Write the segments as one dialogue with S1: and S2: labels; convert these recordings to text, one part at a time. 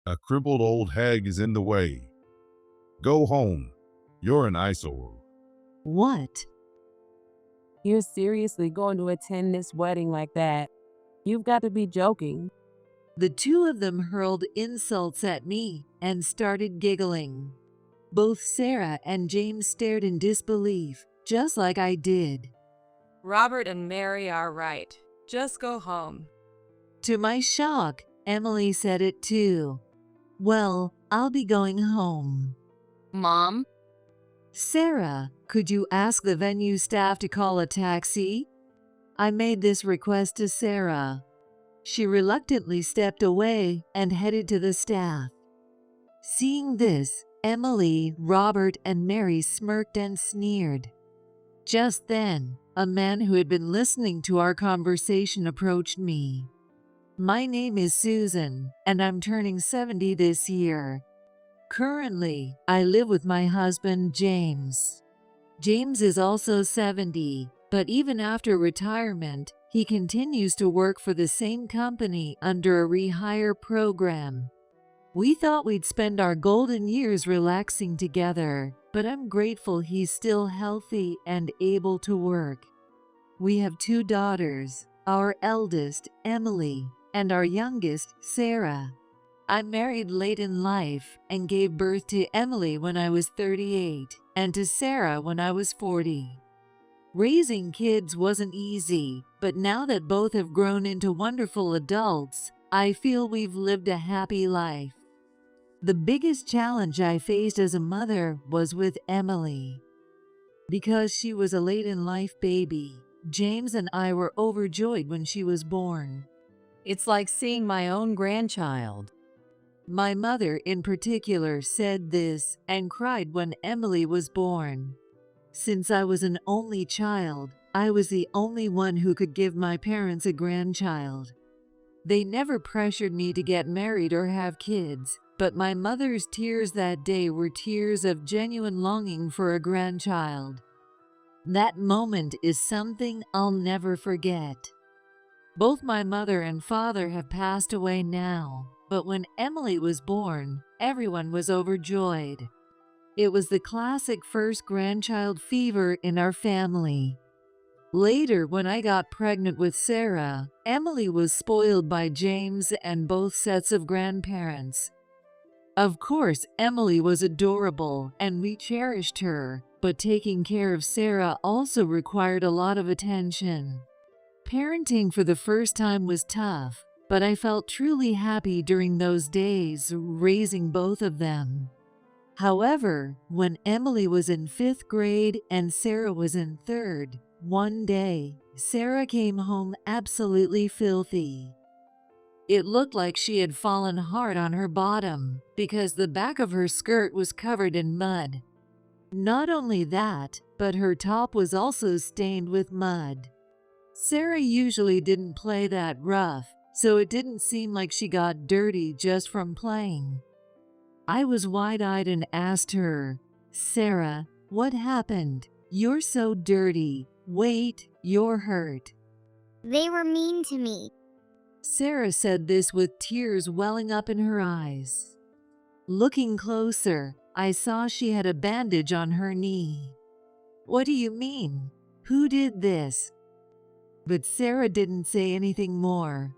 S1: A crippled old hag is in the way. Go home. You're an eyesore.
S2: What?
S3: You're seriously going to attend this wedding like that? You've got to be joking.
S2: The two of them hurled insults at me and started giggling. Both Sarah and James stared in disbelief, just like I did.
S4: Robert and Mary are right. Just go home.
S2: To my shock, Emily said it too. Well, I'll be going home.
S5: Mom?
S2: Sarah, could you ask the venue staff to call a taxi? I made this request to Sarah. She reluctantly stepped away and headed to the staff. Seeing this, Emily, Robert, and Mary smirked and sneered. Just then, a man who had been listening to our conversation approached me. My name is Susan, and I'm turning 70 this year. Currently, I live with my husband, James. James is also 70, but even after retirement, he continues to work for the same company under a rehire program. We thought we'd spend our golden years relaxing together, but I'm grateful he's still healthy and able to work. We have 2 daughters, our eldest, Emily, and our youngest, Sarah. I married late in life and gave birth to Emily when I was 38 and to Sarah when I was 40. Raising kids wasn't easy, but now that both have grown into wonderful adults, I feel we've lived a happy life. The biggest challenge I faced as a mother was with Emily. Because she was a late-in-life baby, James and I were overjoyed when she was born.
S5: It's like seeing my own grandchild.
S2: My mother in particular said this and cried when Emily was born. Since I was an only child, I was the only one who could give my parents a grandchild. They never pressured me to get married or have kids, but my mother's tears that day were tears of genuine longing for a grandchild. That moment is something I'll never forget. Both my mother and father have passed away now, but when Emily was born, everyone was overjoyed. It was the classic first grandchild fever in our family. Later, when I got pregnant with Sarah, Emily was spoiled by James and both sets of grandparents. Of course, Emily was adorable and we cherished her, but taking care of Sarah also required a lot of attention. Parenting for the first time was tough, but I felt truly happy during those days raising both of them. However, when Emily was in 5th grade and Sarah was in 3rd, one day, Sarah came home absolutely filthy. It looked like she had fallen hard on her bottom because the back of her skirt was covered in mud. Not only that, but her top was also stained with mud. Sarah usually didn't play that rough, so it didn't seem like she got dirty just from playing. I was wide-eyed and asked her, "Sarah, what happened? You're so dirty. Wait, you're hurt."
S6: They were mean to me.
S2: Sarah said this with tears welling up in her eyes. Looking closer, I saw she had a bandage on her knee. "What do you mean? Who did this?" But Sarah didn't say anything more.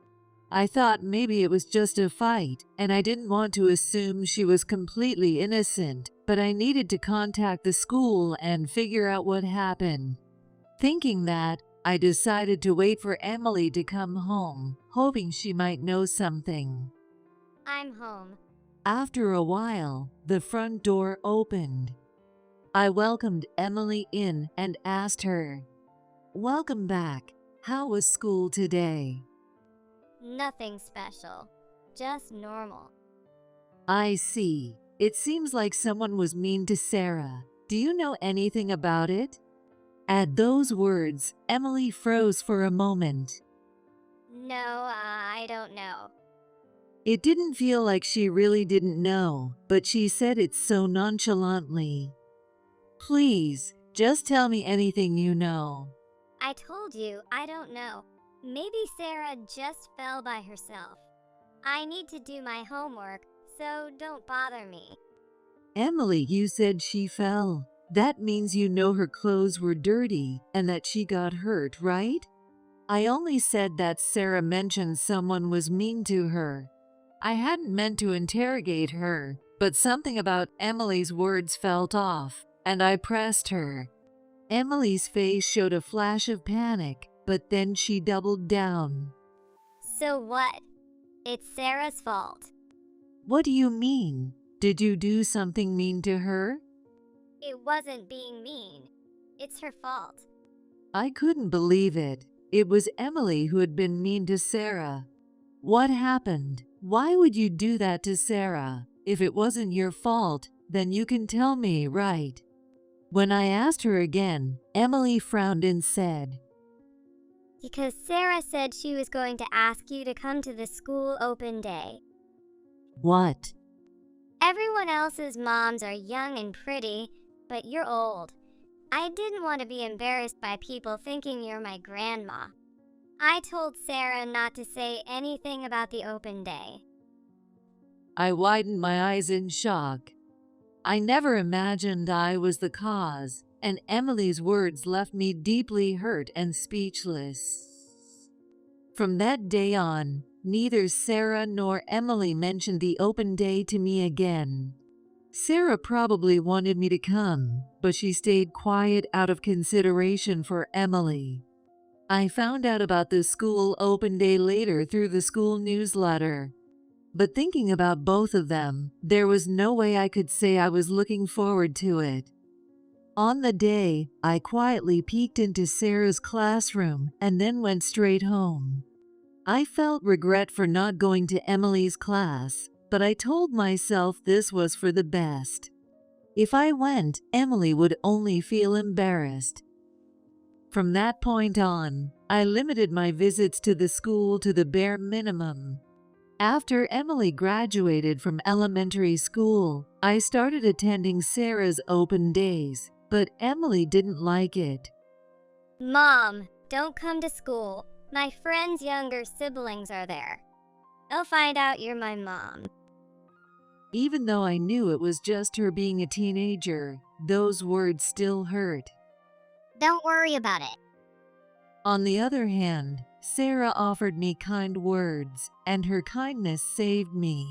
S2: I thought maybe it was just a fight, and I didn't want to assume she was completely innocent, but I needed to contact the school and figure out what happened. Thinking that, I decided to wait for Emily to come home, hoping she might know something.
S6: I'm home.
S2: After a while, the front door opened. I welcomed Emily in and asked her, "Welcome back. How was school today?"
S6: Nothing special. Just normal.
S2: "I see. It seems like someone was mean to Sarah. Do you know anything about it?" At those words, Emily froze for a moment.
S6: No, I don't know.
S2: It didn't feel like she really didn't know, but she said it so nonchalantly. "Please, just tell me anything you know."
S6: I told you, I don't know. Maybe Sarah just fell by herself. I need to do my homework, so don't bother me.
S2: Emily, you said she fell. That means you know her clothes were dirty and that she got hurt, right? I only said that Sarah mentioned someone was mean to her. I hadn't meant to interrogate her, but something about Emily's words felt off, and I pressed her. Emily's face showed a flash of panic, but then she doubled down.
S6: So what? It's Sarah's fault.
S2: What do you mean? Did you do something mean to her?
S6: It wasn't being mean. It's her fault.
S2: I couldn't believe it. It was Emily who had been mean to Sarah. What happened? Why would you do that to Sarah? If it wasn't your fault, then you can tell me, right? When I asked her again, Emily frowned and said,
S6: Because Sarah said she was going to ask you to come to the school open day.
S2: What?
S6: Everyone else's moms are young and pretty, but you're old. I didn't want to be embarrassed by people thinking you're my grandma. I told Sarah not to say anything about the open day.
S2: I widened my eyes in shock. I never imagined I was the cause, and Emily's words left me deeply hurt and speechless. From that day on, neither Sarah nor Emily mentioned the open day to me again. Sarah probably wanted me to come, but she stayed quiet out of consideration for Emily. I found out about the school open day later through the school newsletter. But thinking about both of them, there was no way I could say I was looking forward to it. On the day, I quietly peeked into Sarah's classroom and then went straight home. I felt regret for not going to Emily's class, but I told myself this was for the best. If I went, Emily would only feel embarrassed. From that point on, I limited my visits to the school to the bare minimum. After Emily graduated from elementary school, I started attending Sarah's open days, but Emily didn't like it.
S6: Mom, don't come to school. My friend's younger siblings are there. They'll find out you're my mom.
S2: Even though I knew it was just her being a teenager, those words still hurt.
S6: Don't worry about it.
S2: On the other hand, Sarah offered me kind words, and her kindness saved me.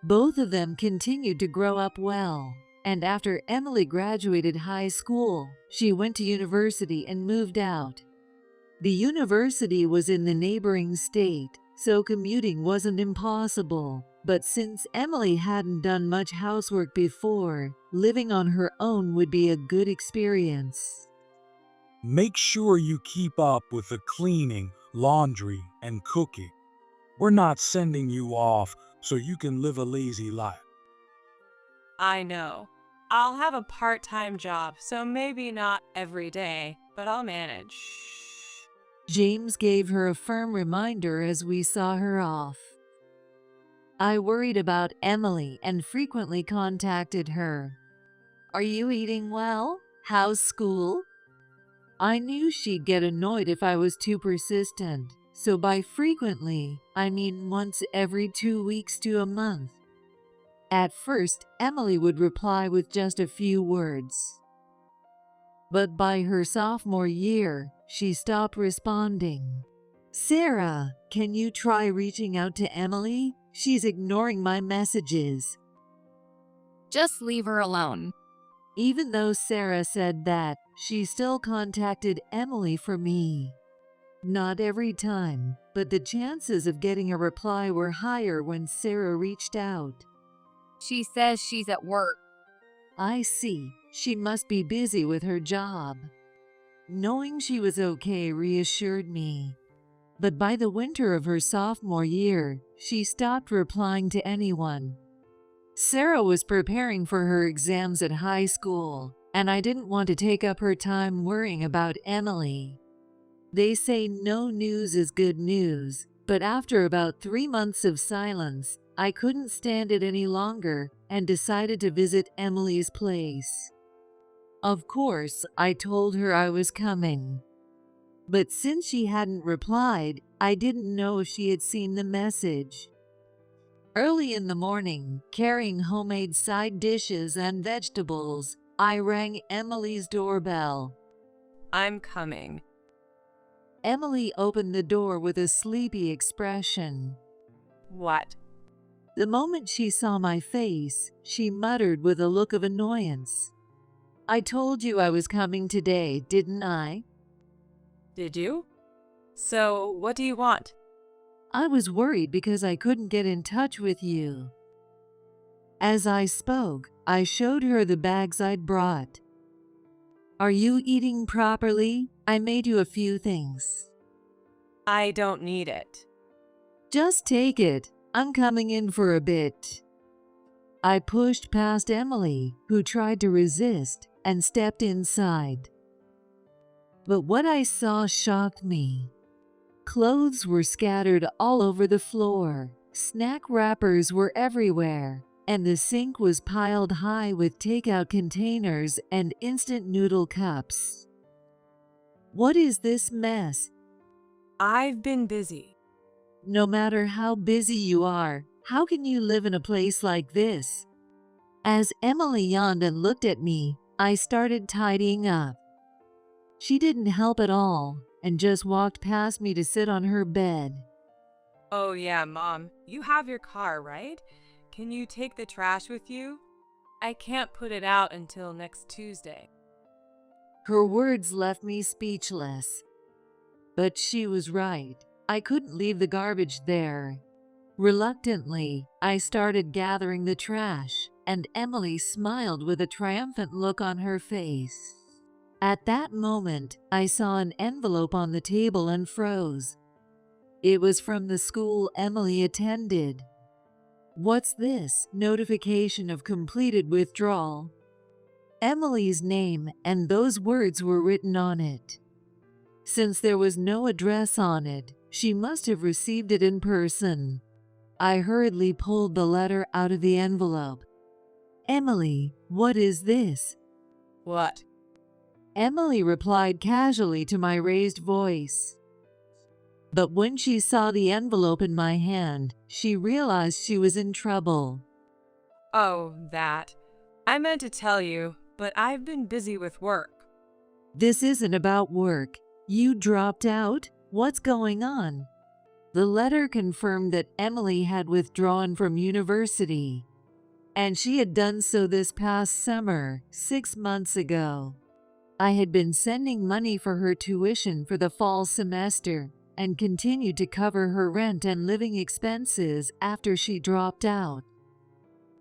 S2: Both of them continued to grow up well, and after Emily graduated high school, she went to university and moved out. The university was in the neighboring state, so commuting wasn't impossible. But since Emily hadn't done much housework before, living on her own would be a good experience.
S7: Make sure you keep up with the cleaning, laundry, and cooking. We're not sending you off so you can live a lazy life.
S4: I know. I'll have a part-time job, so maybe not every day, but I'll manage.
S2: James gave her a firm reminder as we saw her off. I worried about Emily and frequently contacted her. Are you eating well? How's school? I knew she'd get annoyed if I was too persistent, so by frequently, I mean once every 2 weeks to a month. At first, Emily would reply with just a few words. But by her sophomore year, she stopped responding. Sarah, can you try reaching out to Emily? She's ignoring my messages.
S5: Just leave her alone.
S2: Even though Sarah said that, she still contacted Emily for me. Not every time, but the chances of getting a reply were higher when Sarah reached out.
S5: She says she's at work.
S2: I see. She must be busy with her job. Knowing she was okay reassured me. But by the winter of her sophomore year, she stopped replying to anyone. Sarah was preparing for her exams at high school, and I didn't want to take up her time worrying about Emily. They say no news is good news, but after about 3 months of silence, I couldn't stand it any longer and decided to visit Emily's place. Of course, I told her I was coming. But since she hadn't replied, I didn't know if she had seen the message. Early in the morning, carrying homemade side dishes and vegetables, I rang Emily's doorbell.
S4: I'm coming.
S2: Emily opened the door with a sleepy expression.
S4: What?
S2: The moment she saw my face, she muttered with a look of annoyance. I told you I was coming today, didn't I?
S4: Did you? So, what do you want?
S2: I was worried because I couldn't get in touch with you. As I spoke, I showed her the bags I'd brought. Are you eating properly? I made you a few things.
S4: I don't need it.
S2: Just take it. I'm coming in for a bit. I pushed past Emily, who tried to resist, and stepped inside. But what I saw shocked me. Clothes were scattered all over the floor, snack wrappers were everywhere, and the sink was piled high with takeout containers and instant noodle cups. What is this mess?
S4: I've been busy.
S2: No matter how busy you are, how can you live in a place like this? As Emily yawned and looked at me, I started tidying up. She didn't help at all and just walked past me to sit on her bed.
S4: Oh yeah, Mom. You have your car, right? Can you take the trash with you? I can't put it out until next Tuesday.
S2: Her words left me speechless. But she was right. I couldn't leave the garbage there. Reluctantly, I started gathering the trash, and Emily smiled with a triumphant look on her face. At that moment, I saw an envelope on the table and froze. It was from the school Emily attended. What's this? Notification of completed withdrawal. Emily's name and those words were written on it. Since there was no address on it, she must have received it in person. I hurriedly pulled the letter out of the envelope. Emily, what is this?
S4: What?
S2: Emily replied casually to my raised voice. But when she saw the envelope in my hand, she realized she was in trouble.
S4: Oh, that. I meant to tell you, but I've been busy with work.
S2: This isn't about work. You dropped out? What's going on? The letter confirmed that Emily had withdrawn from university, and she had done so this past summer, 6 months ago. I had been sending money for her tuition for the fall semester and continued to cover her rent and living expenses after she dropped out.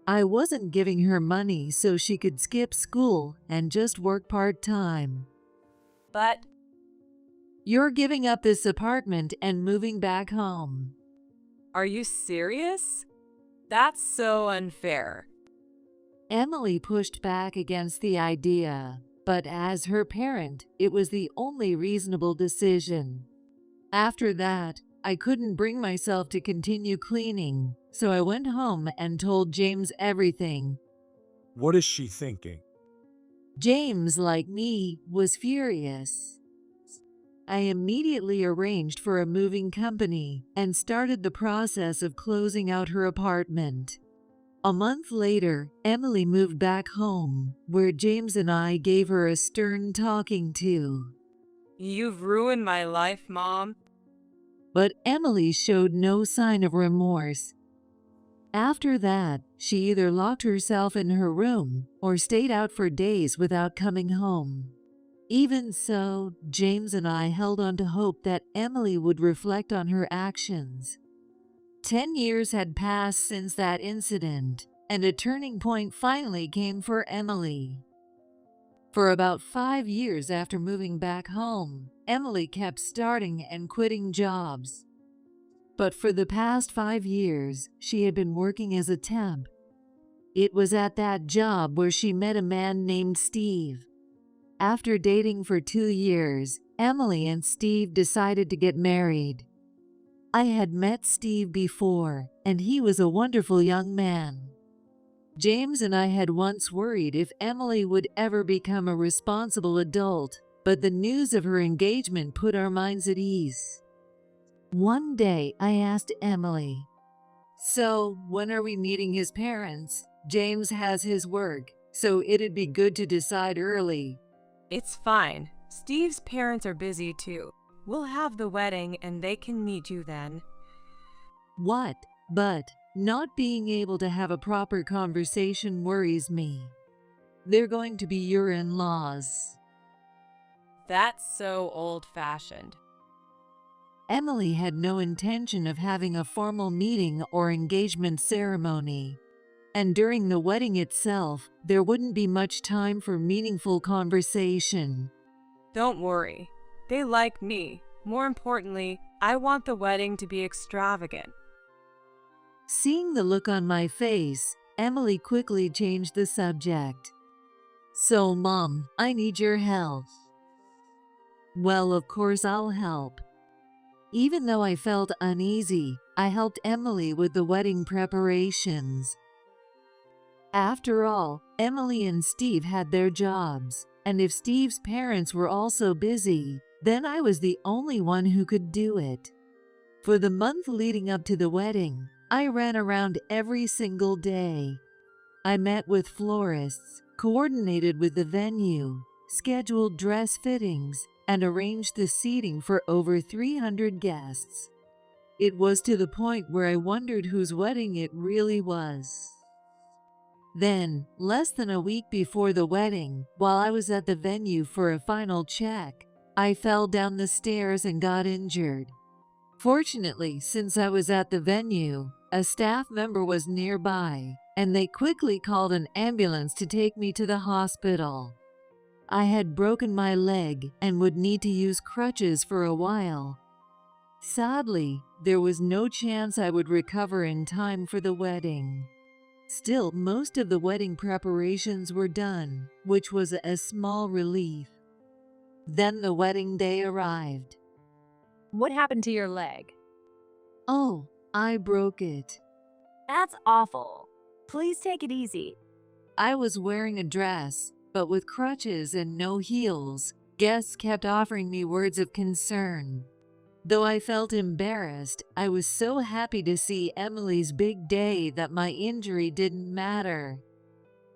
S2: I wasn't giving her money so she could skip school and just work part-time.
S4: But
S2: You're giving up this apartment and moving back home.
S4: are you serious? That's so unfair.
S2: Emily pushed back against the idea, but as her parent, it was the only reasonable decision. After that, I couldn't bring myself to continue cleaning, so I went home and told James everything.
S7: What is she thinking?
S2: James, like me, was furious. I immediately arranged for a moving company and started the process of closing out her apartment. A month later, Emily moved back home, where James and I gave her a stern talking to.
S4: You've ruined my life, Mom.
S2: But Emily showed no sign of remorse. After that, she either locked herself in her room or stayed out for days without coming home. Even so, James and I held on to hope that Emily would reflect on her actions. 10 years had passed since that incident, and a turning point finally came for Emily. For about 5 years after moving back home, Emily kept starting and quitting jobs. But for the past 5 years, she had been working as a temp. It was at that job where she met a man named Steve. After dating for 2 years, Emily and Steve decided to get married. I had met Steve before, and he was a wonderful young man. James and I had once worried if Emily would ever become a responsible adult, but the news of her engagement put our minds at ease. One day I asked Emily, So, when are we meeting his parents? James has his work, so it'd be good to decide early.
S4: It's fine. Steve's parents are busy too. We'll have the wedding and they can meet you then.
S2: What? But not being able to have a proper conversation worries me. They're going to be your in-laws.
S4: That's so old-fashioned.
S2: Emily had no intention of having a formal meeting or engagement ceremony. And during the wedding itself, there wouldn't be much time for meaningful conversation.
S4: Don't worry. They like me. More importantly, I want the wedding to be extravagant.
S2: Seeing the look on my face, Emily quickly changed the subject. So, Mom, I need your help. Well, of course I'll help. Even though I felt uneasy, I helped Emily with the wedding preparations. After all, Emily and Steve had their jobs, and if Steve's parents were also busy, then I was the only one who could do it. For the month leading up to the wedding, I ran around every single day. I met with florists, coordinated with the venue, scheduled dress fittings, and arranged the seating for over 300 guests. It was to the point where I wondered whose wedding it really was. Then, less than a week before the wedding, while I was at the venue for a final check, I fell down the stairs and got injured. Fortunately, since I was at the venue, a staff member was nearby, and they quickly called an ambulance to take me to the hospital. I had broken my leg and would need to use crutches for a while. Sadly, there was no chance I would recover in time for the wedding. Still, most of the wedding preparations were done, which was a small relief. Then the wedding day arrived.
S8: What happened to your leg?
S2: Oh, I broke it.
S8: That's awful. Please take it easy.
S2: I was wearing a dress, but with crutches and no heels. Guests kept offering me words of concern. Though I felt embarrassed, I was so happy to see Emily's big day that my injury didn't matter.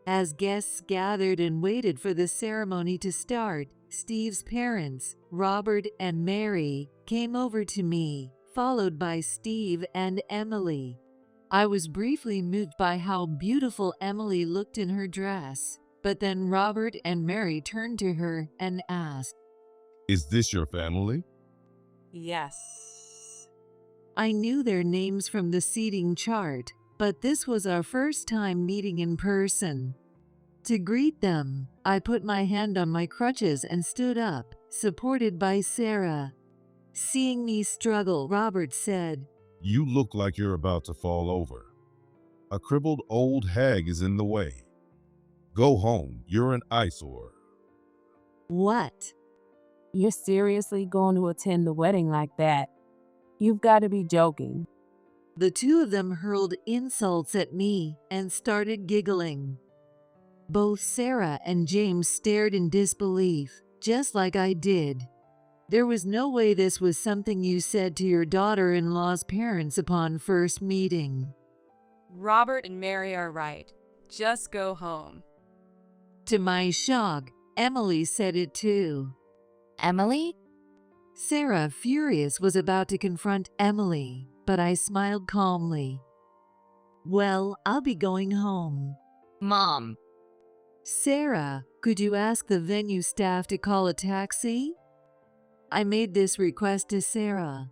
S2: As guests gathered and waited for the ceremony to start, Steve's parents, Robert and Mary, came over to me, followed by Steve and Emily. I was briefly moved by how beautiful Emily looked in her dress, but then Robert and Mary turned to her and asked,
S1: Is this your family?
S4: Yes.
S2: I knew their names from the seating chart, but this was our first time meeting in person. To greet them, I put my hand on my crutches and stood up, supported by Sarah. Seeing me struggle, Robert said,
S1: You look like you're about to fall over. A crippled old hag is in the way. Go home, you're an eyesore.
S2: What?
S3: You're seriously going to attend the wedding like that? You've got to be joking.
S2: The two of them hurled insults at me and started giggling. Both Sarah and James stared in disbelief, just like I did. There was no way this was something you said to your daughter-in-law's parents upon first meeting.
S4: Robert and Mary are right. Just go home.
S2: To my shock, Emily said it too.
S5: Emily?
S2: Sarah, furious, was about to confront Emily, but I smiled calmly. Well, I'll be going home.
S5: Mom.
S2: Sarah, could you ask the venue staff to call a taxi? I made this request to Sarah.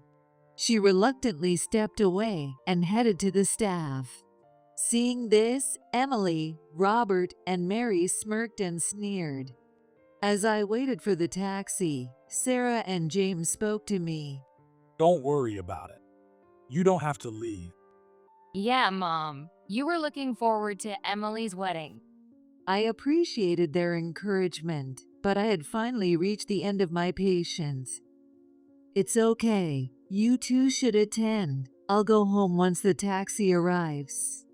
S2: She reluctantly stepped away and headed to the staff. Seeing this, Emily, Robert, and Mary smirked and sneered. As I waited for the taxi, Sarah and James spoke to me.
S7: Don't worry about it. You don't have to leave.
S5: Yeah, Mom. You were looking forward to Emily's wedding.
S2: I appreciated their encouragement, but I had finally reached the end of my patience. It's okay. You two should attend. I'll go home once the taxi arrives.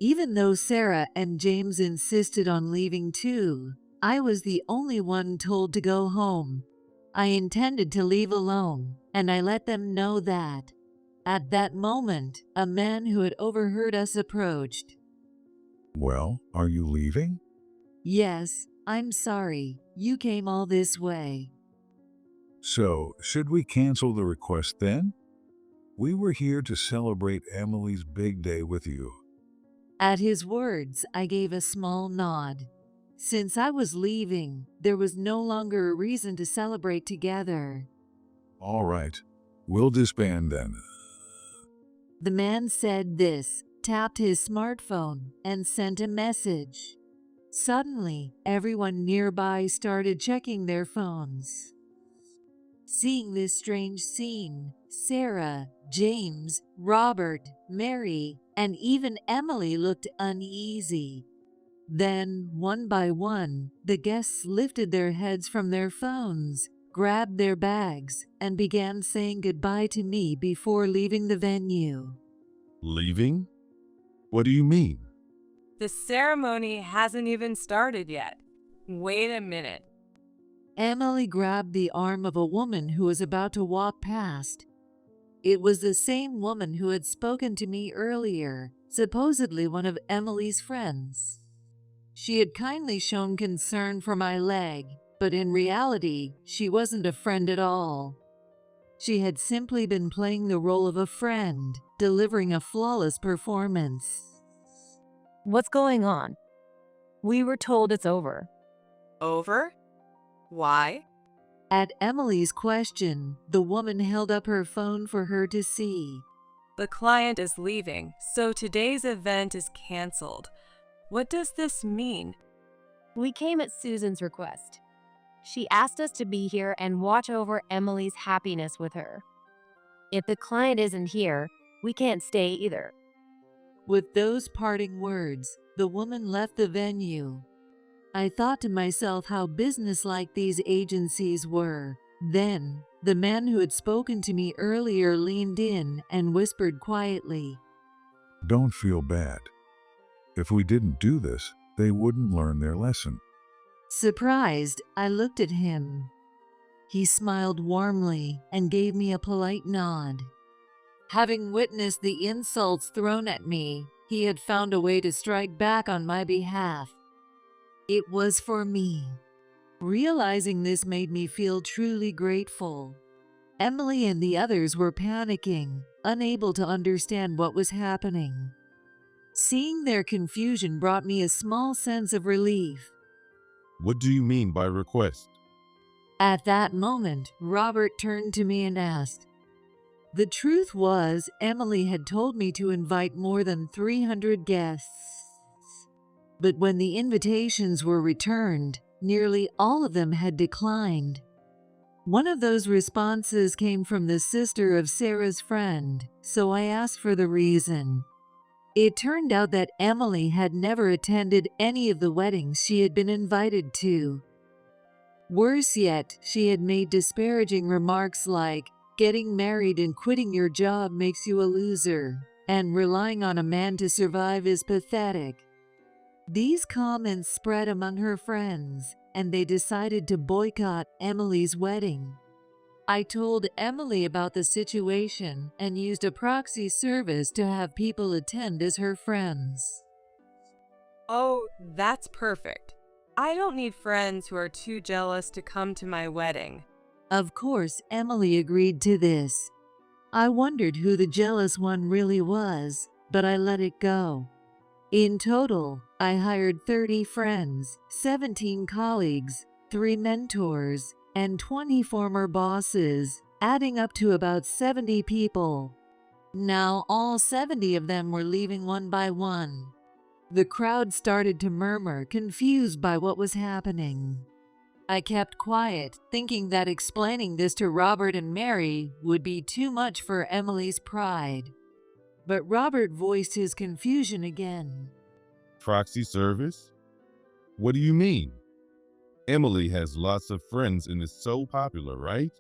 S2: Even though Sarah and James insisted on leaving too, I was the only one told to go home. I intended to leave alone, and I let them know that. At that moment, a man who had overheard us approached.
S9: Well, are you leaving?
S2: Yes, I'm sorry. You came all this way.
S9: So, should we cancel the request then? We were here to celebrate Emily's big day with you.
S2: At his words, I gave a small nod. Since I was leaving, there was no longer a reason to celebrate together.
S9: All right, we'll disband then.
S2: The man said this, tapped his smartphone, and sent a message. Suddenly, everyone nearby started checking their phones. Seeing this strange scene, Sarah, James, Robert, Mary, and even Emily looked uneasy. Then, one by one, the guests lifted their heads from their phones, grabbed their bags, and began saying goodbye to me before leaving the venue.
S1: Leaving? What do you mean?
S4: The ceremony hasn't even started yet. Wait a minute.
S2: Emily grabbed the arm of a woman who was about to walk past. It was the same woman who had spoken to me earlier, supposedly one of Emily's friends. She had kindly shown concern for my leg, but in reality, she wasn't a friend at all. She had simply been playing the role of a friend, delivering a flawless performance.
S8: What's going on? We were told it's over.
S4: Over? Why?
S2: At Emily's question, the woman held up her phone for her to see.
S4: The client is leaving, so today's event is canceled. What does this mean?
S8: We came at Susan's request. She asked us to be here and watch over Emily's happiness with her. If the client isn't here, we can't stay either.
S2: With those parting words, the woman left the venue. I thought to myself how businesslike these agencies were. Then, the man who had spoken to me earlier leaned in and whispered quietly,
S9: Don't feel bad. If we didn't do this, they wouldn't learn their lesson.
S2: Surprised, I looked at him. He smiled warmly and gave me a polite nod. Having witnessed the insults thrown at me, he had found a way to strike back on my behalf. It was for me. Realizing this made me feel truly grateful. Emily and the others were panicking, unable to understand what was happening. Seeing their confusion brought me a small sense of relief.
S1: What do you mean by request?
S2: At that moment, Robert turned to me and asked. The truth was, Emily had told me to invite more than 300 guests. But when the invitations were returned, nearly all of them had declined. One of those responses came from the sister of Sarah's friend, so I asked for the reason. It turned out that Emily had never attended any of the weddings she had been invited to. Worse yet, she had made disparaging remarks like, getting married and quitting your job makes you a loser, and relying on a man to survive is pathetic. These comments spread among her friends, and they decided to boycott Emily's wedding. I told Emily about the situation and used a proxy service to have people attend as her friends.
S4: Oh, that's perfect. I don't need friends who are too jealous to come to my wedding.
S2: Of course, Emily agreed to this. I wondered who the jealous one really was, but I let it go. In total, I hired 30 friends, 17 colleagues, 3 mentors, and 20 former bosses, adding up to about 70 people. Now all 70 of them were leaving one by one. The crowd started to murmur, confused by what was happening. I kept quiet, thinking that explaining this to Robert and Mary would be too much for Emily's pride. But Robert voiced his confusion again.
S1: Proxy service? What do you mean? Emily has lots of friends and is so popular, right?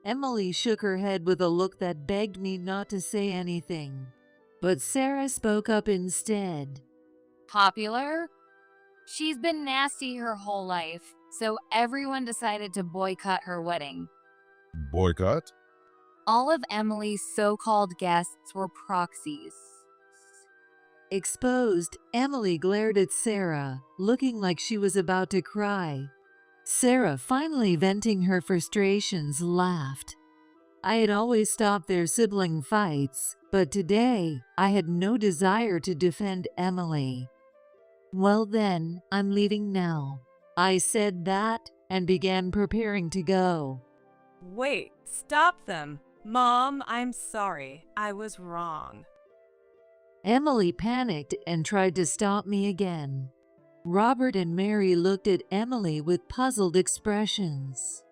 S2: Emily shook her head with a look that begged me not to say anything. But Sarah spoke up instead.
S5: Popular? She's been nasty her whole life, so everyone decided to boycott her wedding.
S1: Boycott?
S5: All of Emily's so-called guests were proxies.
S2: Exposed, Emily glared at Sarah, looking like she was about to cry. Sarah, finally venting her frustrations, laughed. I had always stopped their sibling fights, but today I had no desire to defend Emily. Well then, I'm leaving now. I said that and began preparing to go.
S4: Wait, stop them. Mom, I'm sorry. I was wrong.
S2: Emily panicked and tried to stop me again. Robert and Mary looked at Emily with puzzled expressions.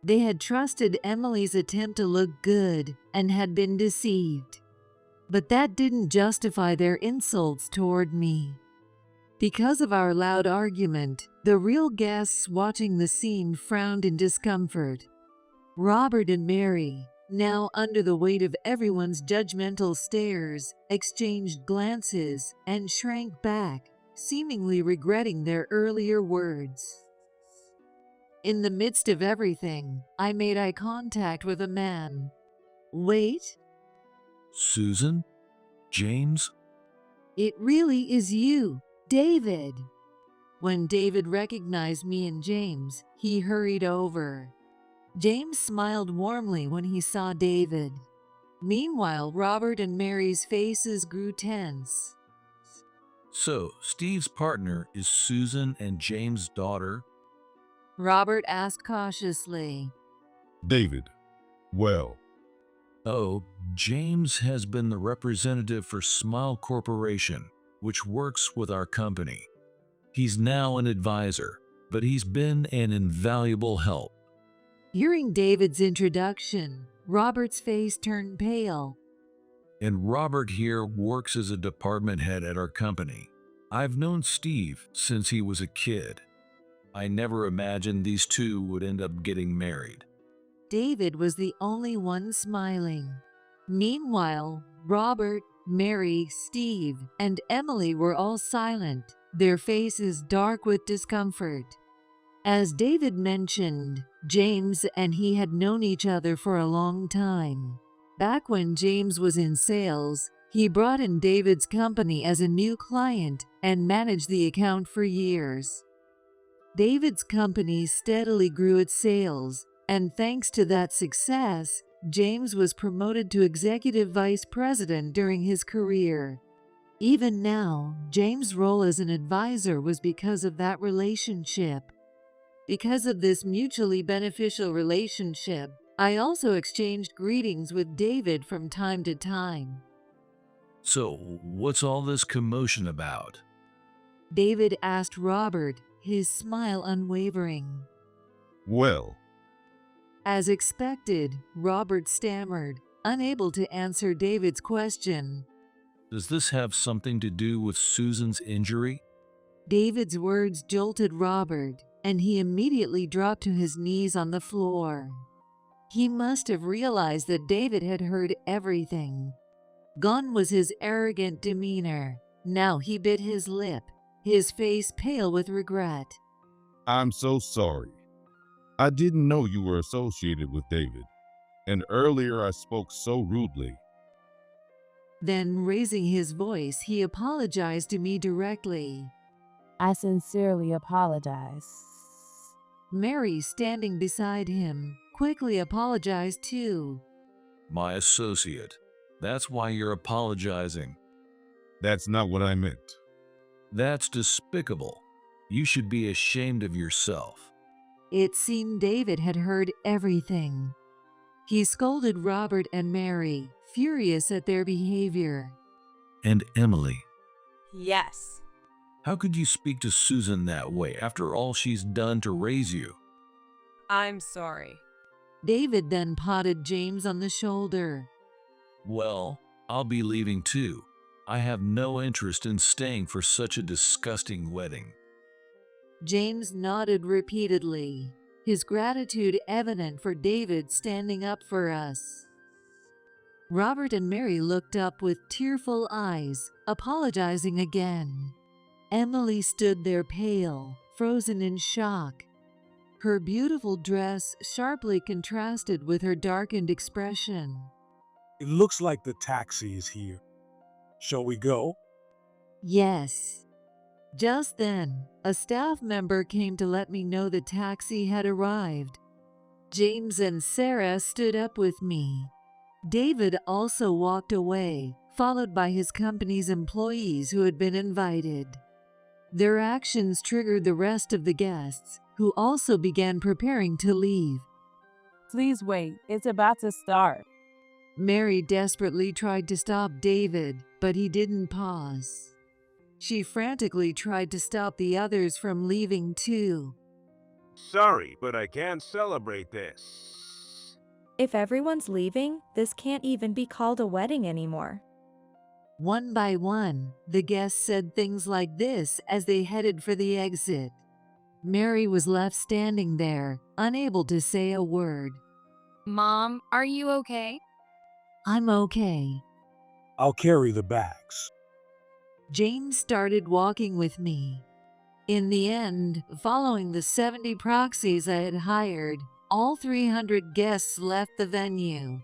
S2: They had trusted Emily's attempt to look good and had been deceived. But that didn't justify their insults toward me. Because of our loud argument, the real guests watching the scene frowned in discomfort. Robert and Mary, now under the weight of everyone's judgmental stares, exchanged glances and shrank back, seemingly regretting their earlier words. In the midst of everything, I made eye contact with a man. Wait,
S9: Susan? James?
S2: it really is you, David. When David recognized me and James, he hurried over. James smiled warmly when he saw David. Meanwhile, Robert and Mary's faces grew tense.
S9: So, Steve's partner is Susan and James' daughter?
S2: Robert asked cautiously.
S1: David, well,
S9: Oh, James has been the representative for Smile Corporation, which works with our company. He's now an advisor, but he's been an invaluable help.
S2: Hearing David's introduction, Robert's face turned pale.
S9: And Robert here works as a department head at our company. I've known Steve since he was a kid. I never imagined these two would end up getting married.
S2: David was the only one smiling. Meanwhile, Robert, Mary, Steve, and Emily were all silent, their faces dark with discomfort. As David mentioned, James and he had known each other for a long time. Back when James was in sales, he brought in David's company as a new client and managed the account for years. David's company steadily grew its sales, and thanks to that success, James was promoted to executive vice president during his career. Even now, James' role as an advisor was because of that relationship. Because of this mutually beneficial relationship, I also exchanged greetings with David from time to time.
S9: So, what's all this commotion about?
S2: David asked Robert, his smile unwavering.
S1: well,
S2: As expected, Robert stammered, unable to answer David's question.
S9: Does this have something to do with Susan's injury?
S2: David's words jolted Robert, and he immediately dropped to his knees on the floor. He must have realized that David had heard everything. Gone was his arrogant demeanor. Now he bit his lip, his face pale with regret.
S1: I'm so sorry. I didn't know you were associated with David, and earlier I spoke so rudely.
S2: Then, raising his voice, he apologized to me directly.
S3: I sincerely apologize.
S2: Mary, standing beside him, quickly apologized too.
S9: My associate. That's why you're apologizing.
S1: That's not what I meant.
S9: That's despicable. You should be ashamed of yourself.
S2: It seemed David had heard everything. He scolded Robert and Mary, furious at their behavior.
S9: And Emily,
S4: Yes.
S9: how could you speak to Susan that way after all she's done to raise you?
S4: I'm sorry.
S2: David then patted James on the shoulder.
S9: Well, I'll be leaving too. I have no interest in staying for such a disgusting wedding.
S2: James nodded repeatedly, his gratitude evident for David standing up for us. Robert and Mary looked up with tearful eyes, apologizing again. Emily stood there pale, frozen in shock. Her beautiful dress sharply contrasted with her darkened expression.
S7: It looks like the taxi is here. Shall we go?
S2: Yes. Just then, a staff member came to let me know the taxi had arrived. James and Sarah stood up with me. David also walked away, followed by his company's employees who had been invited. Their actions triggered the rest of the guests, who also began preparing to leave.
S3: Please wait, it's about to start.
S2: Mary desperately tried to stop David, but he didn't pause. She frantically tried to stop the others from leaving too.
S10: Sorry, but I can't celebrate this.
S11: If everyone's leaving, this can't even be called a wedding anymore.
S2: One by one, the guests said things like this as they headed for the exit. Mary was left standing there, unable to say a word.
S5: Mom, are you okay?
S2: I'm okay.
S7: I'll carry the bags.
S2: James started walking with me. In the end, following the 70 proxies I had hired, all 300 guests left the venue.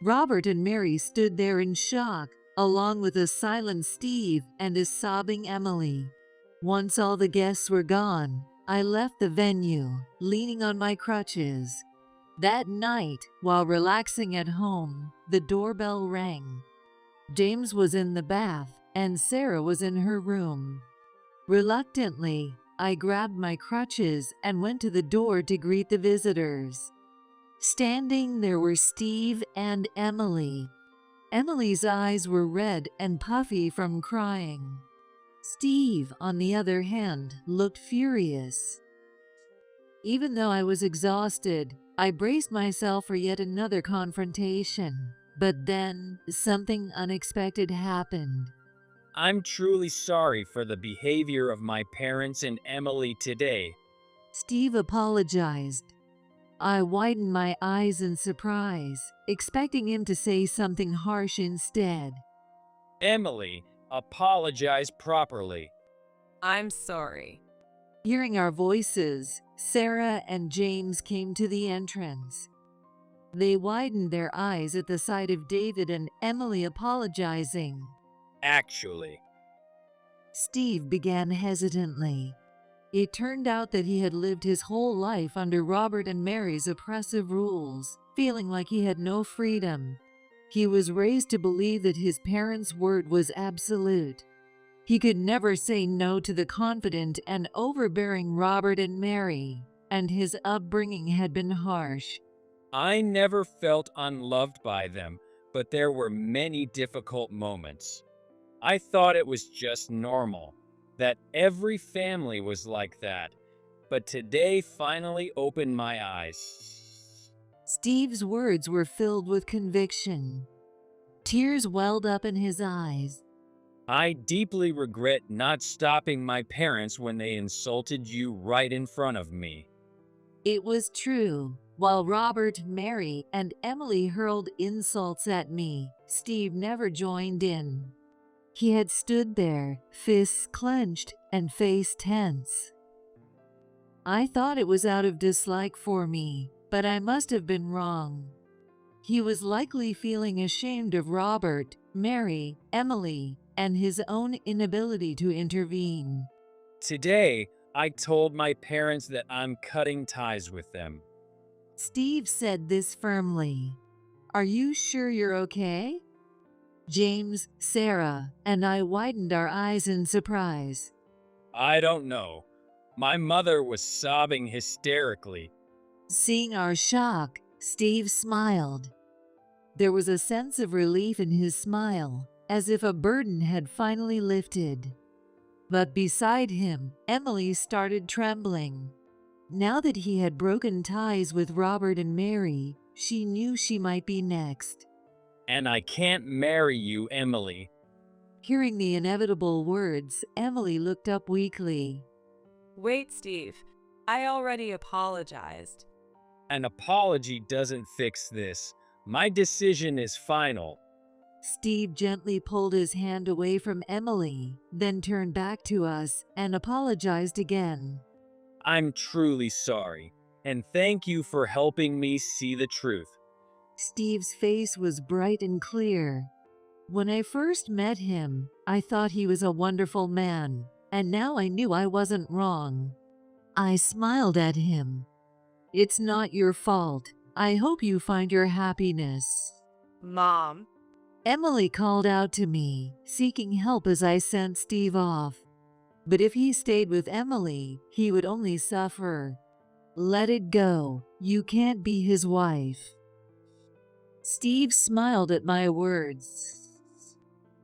S2: Robert and Mary stood there in shock, along with a silent Steve and a sobbing Emily. Once all the guests were gone, I left the venue, leaning on my crutches. That night, while relaxing at home, the doorbell rang. James was in the bath, and Sarah was in her room. Reluctantly, I grabbed my crutches and went to the door to greet the visitors. Standing there were Steve and Emily. Emily's eyes were red and puffy from crying. Steve, on the other hand, looked furious. Even though I was exhausted, I braced myself for yet another confrontation. But then, something unexpected happened.
S12: I'm truly sorry for the behavior of my parents and Emily today.
S2: Steve apologized. I widened my eyes in surprise, expecting him to say something harsh instead.
S12: Emily, apologize properly.
S4: I'm sorry.
S2: Hearing our voices, Sarah and James came to the entrance. They widened their eyes at the sight of David and Emily apologizing.
S12: Actually,
S2: Steve began hesitantly. It turned out that he had lived his whole life under Robert and Mary's oppressive rules, feeling like he had no freedom. He was raised to believe that his parents' word was absolute. He could never say no to the confident and overbearing Robert and Mary, and his upbringing had been harsh.
S12: I never felt unloved by them, but there were many difficult moments. I thought it was just normal, that every family was like that, but today finally opened my eyes.
S2: Steve's words were filled with conviction. Tears welled up in his eyes.
S12: I deeply regret not stopping my parents when they insulted you right in front of me.
S2: It was true. While Robert, Mary, and Emily hurled insults at me, Steve never joined in. He had stood there, fists clenched and face tense. I thought it was out of dislike for me, but I must have been wrong. He was likely feeling ashamed of Robert, Mary, Emily, and his own inability to intervene.
S12: Today, I told my parents that I'm cutting ties with them.
S2: Steve said this firmly. Are you sure you're okay? James, Sarah, and I widened our eyes in surprise.
S12: I don't know. My mother was sobbing hysterically.
S2: Seeing our shock, Steve smiled. There was a sense of relief in his smile, as if a burden had finally lifted. But beside him, Emily started trembling. Now that he had broken ties with Robert and Mary, she knew she might be next.
S12: And I can't marry you, Emily.
S2: Hearing the inevitable words, Emily looked up weakly.
S4: Wait, Steve. I already apologized.
S12: An apology doesn't fix this. My decision is final.
S2: Steve gently pulled his hand away from Emily, then turned back to us and apologized again.
S12: I'm truly sorry. and thank you for helping me see the truth.
S2: Steve's face was bright and clear. When I first met him, I thought he was a wonderful man, and now I knew I wasn't wrong. I smiled at him. It's not your fault. I hope you find your happiness.
S4: Mom.
S2: Emily called out to me, seeking help as I sent Steve off. But if he stayed with Emily, he would only suffer. Let it go. You can't be his wife. Steve smiled at my words.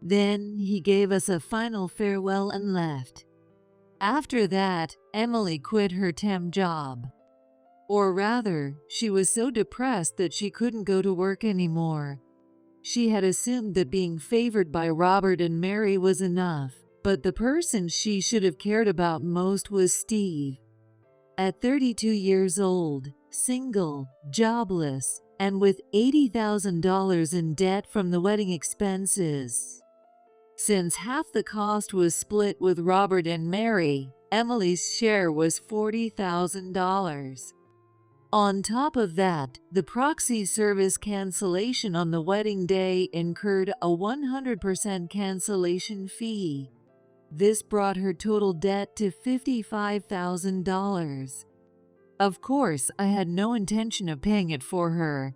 S2: Then he gave us a final farewell and left. After that, Emily quit her temp job. Or rather, she was so depressed that she couldn't go to work anymore. She had assumed that being favored by Robert and Mary was enough, but the person she should have cared about most was Steve. At 32 years old, single, jobless, and with $80,000 in debt from the wedding expenses. Since half the cost was split with Robert and Mary, Emily's share was $40,000. On top of that, the proxy service cancellation on the wedding day incurred a 100% cancellation fee. This brought her total debt to $55,000. Of course, I had no intention of paying it for her.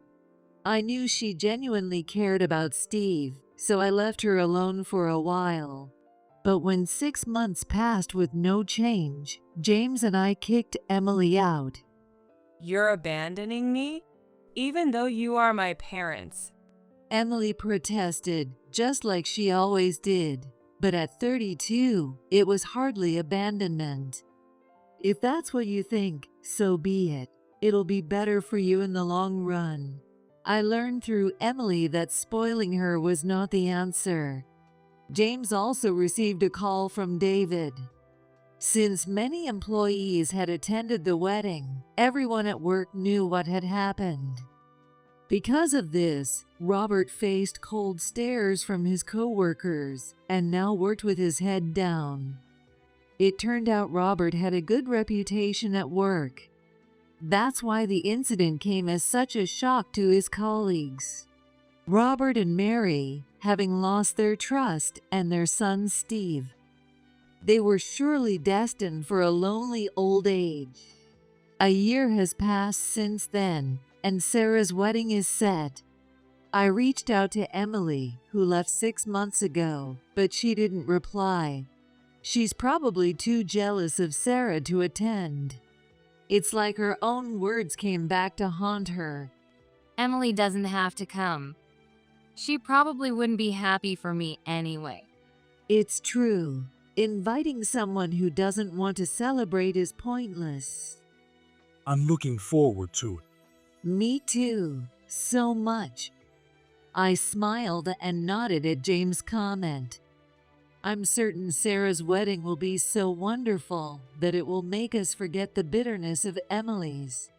S2: I knew she genuinely cared about Steve, so I left her alone for a while. But when 6 months passed with no change, James and I kicked Emily out.
S4: You're abandoning me? Even though you are my parents.
S2: Emily protested, just like she always did. But at 32, it was hardly abandonment. If that's what you think, so be it. It'll be better for you in the long run. I learned through Emily that spoiling her was not the answer. James also received a call from David. Since many employees had attended the wedding, everyone at work knew what had happened. Because of this, Robert faced cold stares from his co-workers and now worked with his head down. It turned out Robert had a good reputation at work. That's why the incident came as such a shock to his colleagues. Robert and Mary, having lost their trust and their son Steve, they were surely destined for a lonely old age. A year has passed since then, and Sarah's wedding is set. I reached out to Emily, who left 6 months ago, but she didn't reply. She's probably too jealous of Sarah to attend. It's like her own words came back to haunt her.
S5: Emily doesn't have to come. She probably wouldn't be happy for me anyway.
S2: It's true. Inviting someone who doesn't want to celebrate is pointless.
S7: I'm looking forward to it.
S2: Me too. So much. I smiled and nodded at James' comment. I'm certain Sarah's wedding will be so wonderful that it will make us forget the bitterness of Emily's.